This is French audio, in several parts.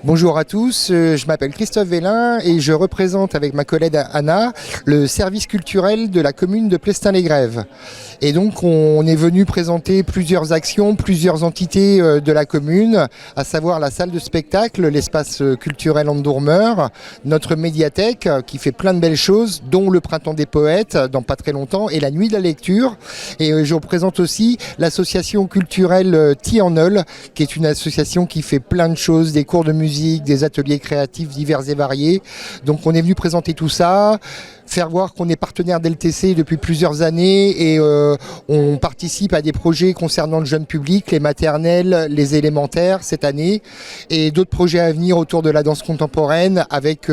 Bonjour à tous, je m'appelle Christophe Vélin et je représente avec ma collègue Anna le service culturel de la commune de Plestin-les-Grèves. Et donc on est venu présenter plusieurs actions, plusieurs entités de la commune, à savoir la salle de spectacle, l'espace culturel Andourmeur, notre médiathèque qui fait plein de belles choses, dont le Printemps des Poètes dans pas très longtemps et la Nuit de la Lecture. Et je représente aussi l'association culturelle Tianol, qui est une association qui fait plein de choses, des cours de musique, des ateliers créatifs divers et variés. Donc on est venu présenter tout ça, faire voir qu'on est partenaire d'LTC depuis plusieurs années et on participe à des projets concernant le jeune public, les maternelles, les élémentaires cette année et d'autres projets à venir autour de la danse contemporaine avec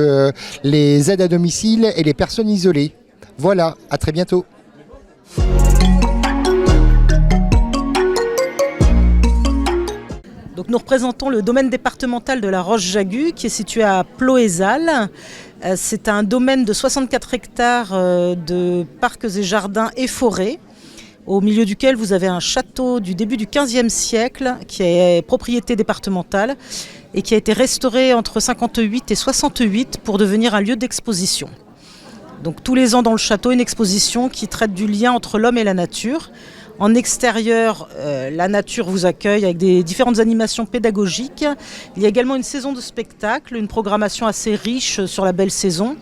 les aides à domicile et les personnes isolées. Voilà, à très bientôt. Donc nous représentons le domaine départemental de la Roche-Jagu qui est situé à Ploëzal. C'est un domaine de 64 hectares de parcs et jardins et forêts, au milieu duquel vous avez un château du début du XVe siècle qui est propriété départementale et qui a été restauré entre 58 et 68 pour devenir un lieu d'exposition. Donc tous les ans dans le château, une exposition qui traite du lien entre l'homme et la nature. En extérieur, la nature vous accueille avec des différentes animations pédagogiques. Il y a également une saison de spectacle, une programmation assez riche sur la belle saison,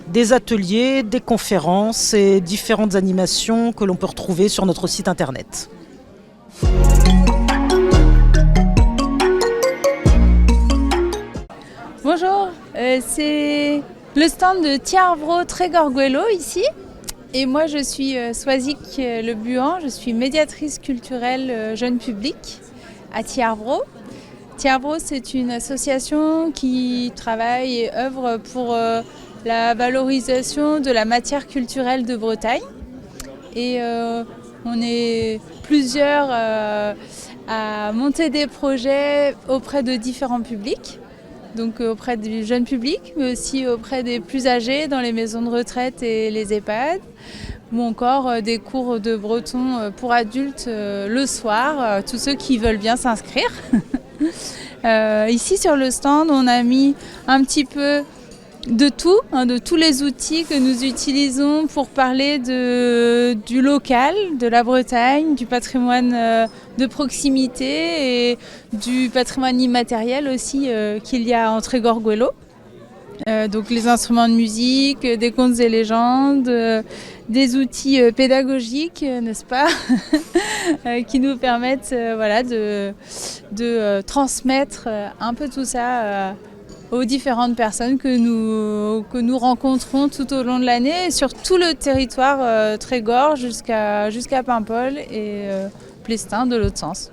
des ateliers, des conférences et différentes animations que l'on peut retrouver sur notre site internet. Bonjour, c'est le stand de Tiarbro Trégorguelo ici. Et moi, je suis Swazik Le Buan, je suis médiatrice culturelle jeune public à Tiarbro. Tiarbro, c'est une association qui travaille et œuvre pour la valorisation de la matière culturelle de Bretagne. Et on est plusieurs à monter des projets auprès de différents publics. Donc auprès du jeune public, mais aussi auprès des plus âgés dans les maisons de retraite et les EHPAD, ou encore des cours de breton pour adultes le soir, tous ceux qui veulent bien s'inscrire. Ici sur le stand, on a mis un petit peu de tout, de tous les outils que nous utilisons pour parler du local, de la Bretagne, du patrimoine de proximité et du patrimoine immatériel aussi qu'il y a en Trégorguelo. Donc les instruments de musique, des contes et légendes, des outils pédagogiques, n'est-ce pas, qui nous permettent de transmettre un peu tout ça aux différentes personnes que nous rencontrons tout au long de l'année et sur tout le territoire Trégor jusqu'à Paimpol et Plestin de l'autre sens.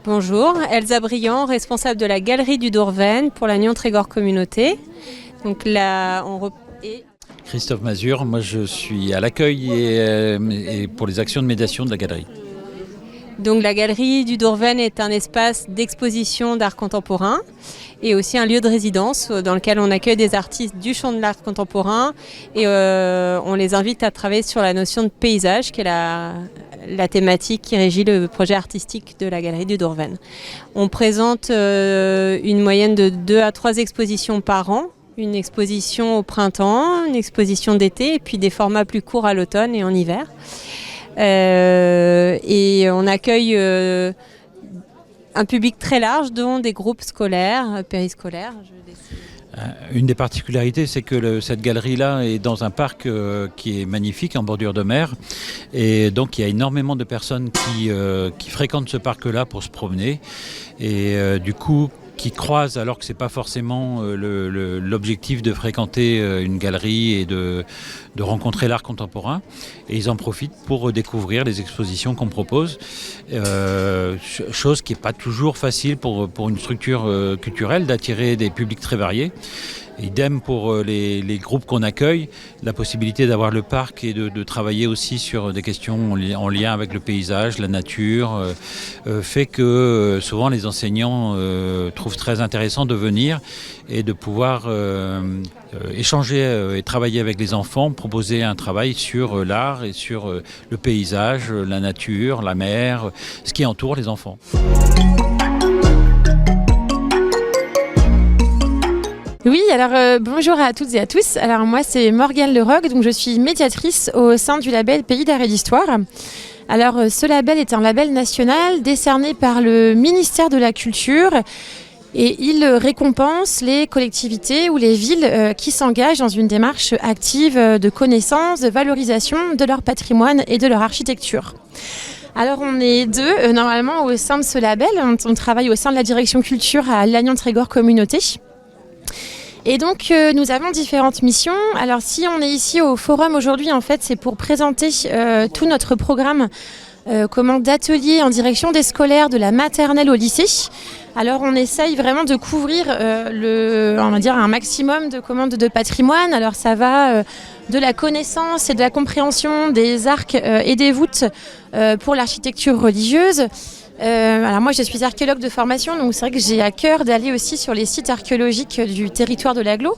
Bonjour, Elsa Briand, responsable de la Galerie du Dourven pour la Nyon Trégor Communauté. Donc là, Christophe Mazur, moi je suis à l'accueil et pour les actions de médiation de la galerie. Donc la Galerie du Dourven est un espace d'exposition d'art contemporain et aussi un lieu de résidence dans lequel on accueille des artistes du champ de l'art contemporain et on les invite à travailler sur la notion de paysage qui est la thématique qui régit le projet artistique de la Galerie du Dourven. On présente une moyenne de 2 à 3 expositions par an, une exposition au printemps, une exposition d'été et puis des formats plus courts à l'automne et en hiver. Et on accueille un public très large, dont des groupes scolaires, périscolaires. Une des particularités, c'est que cette galerie-là est dans un parc qui est magnifique, en bordure de mer. Et donc, il y a énormément de personnes qui fréquentent ce parc-là pour se promener. Et du coup, qui croisent, alors que ce n'est pas forcément l'objectif de fréquenter une galerie et de rencontrer l'art contemporain. Et ils en profitent pour découvrir les expositions qu'on propose. Chose qui n'est pas toujours facile pour une structure culturelle d'attirer des publics très variés. Idem pour les groupes qu'on accueille, la possibilité d'avoir le parc et de travailler aussi sur des questions en lien avec le paysage, la nature, fait que souvent les enseignants trouvent très intéressant de venir et de pouvoir échanger et travailler avec les enfants, proposer un travail sur l'art et sur le paysage, la nature, la mer, ce qui entoure les enfants. Oui, alors bonjour à toutes et à tous. Alors moi c'est Morgane Lerogue, donc je suis médiatrice au sein du label Pays d'Art et d'Histoire. Alors ce label est un label national décerné par le ministère de la Culture et il récompense les collectivités ou les villes qui s'engagent dans une démarche active de connaissance, de valorisation de leur patrimoine et de leur architecture. Alors on est deux normalement au sein de ce label, on travaille au sein de la direction culture à Lannion-Trégor Communauté. Et donc nous avons différentes missions. Alors si on est ici au forum aujourd'hui, en fait, c'est pour présenter tout notre programme d'ateliers en direction des scolaires de la maternelle au lycée. Alors on essaye vraiment de couvrir on va dire un maximum de patrimoine. Alors ça va de la connaissance et de la compréhension des arcs et des voûtes pour l'architecture religieuse. Alors moi je suis archéologue de formation, donc c'est vrai que j'ai à cœur d'aller aussi sur les sites archéologiques du territoire de l'Agglo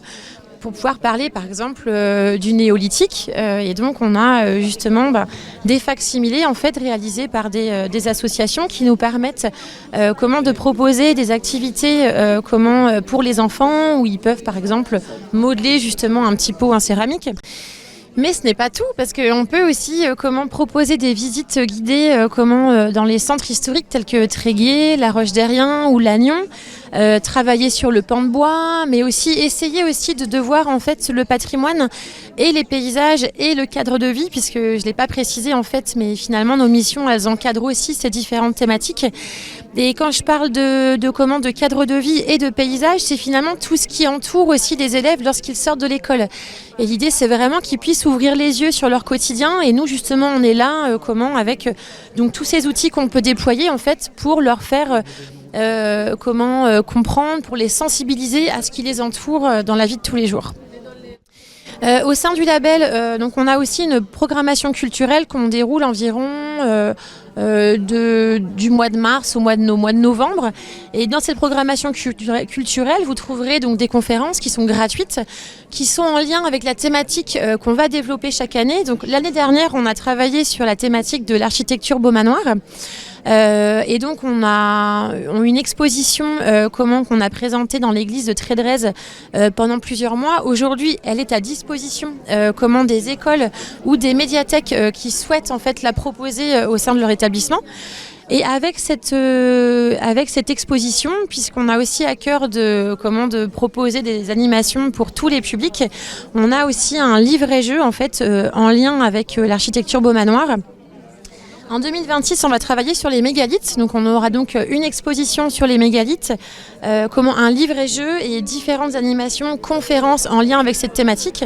pour pouvoir parler par exemple du néolithique et donc on a justement des facsimilés en fait réalisés par des associations qui nous permettent de proposer des activités pour les enfants où ils peuvent par exemple modeler justement un petit pot en céramique. Mais ce n'est pas tout, parce qu'on peut aussi proposer des visites guidées dans les centres historiques tels que Tréguier, La Roche-Derrien ou Lannion, travailler sur le pan de bois, mais aussi essayer aussi de voir en fait le patrimoine et les paysages et le cadre de vie, puisque je ne l'ai pas précisé en fait, mais finalement nos missions elles encadrent aussi ces différentes thématiques. Et quand je parle de cadre de vie et de paysage, c'est finalement tout ce qui entoure aussi les élèves lorsqu'ils sortent de l'école. Et l'idée, c'est vraiment qu'ils puissent ouvrir les yeux sur leur quotidien. Et nous, justement, on est là, avec donc tous ces outils qu'on peut déployer en fait pour leur faire comprendre, pour les sensibiliser à ce qui les entoure dans la vie de tous les jours. Au sein du label, donc on a aussi une programmation culturelle qu'on déroule environ du mois de mars au mois de novembre. Et dans cette programmation culturelle, vous trouverez donc des conférences qui sont gratuites, qui sont en lien avec la thématique qu'on va développer chaque année. Donc l'année dernière, on a travaillé sur la thématique de l'architecture Beaumanoir. Et donc on a une exposition qu'on a présentée dans l'église de Trédrez pendant plusieurs mois. Aujourd'hui, elle est à disposition des écoles ou des médiathèques qui souhaitent en fait la proposer au sein de leur établissement. Et avec cette exposition, puisqu'on a aussi à cœur de proposer des animations pour tous les publics, on a aussi un livret-jeu en fait en lien avec l'architecture Beaumanoir. En 2026, on va travailler sur les mégalithes. Donc, on aura donc une exposition sur les mégalithes, un livret-jeu et différentes animations, conférences en lien avec cette thématique.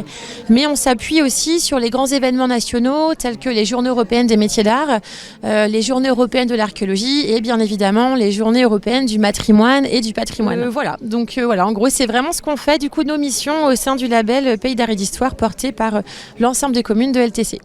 Mais on s'appuie aussi sur les grands événements nationaux tels que les Journées européennes des métiers d'art, les Journées européennes de l'archéologie et bien évidemment les Journées européennes du matrimoine et du patrimoine. En gros, c'est vraiment ce qu'on fait du coup nos missions au sein du label Pays d'Art et d'Histoire porté par l'ensemble des communes de LTC.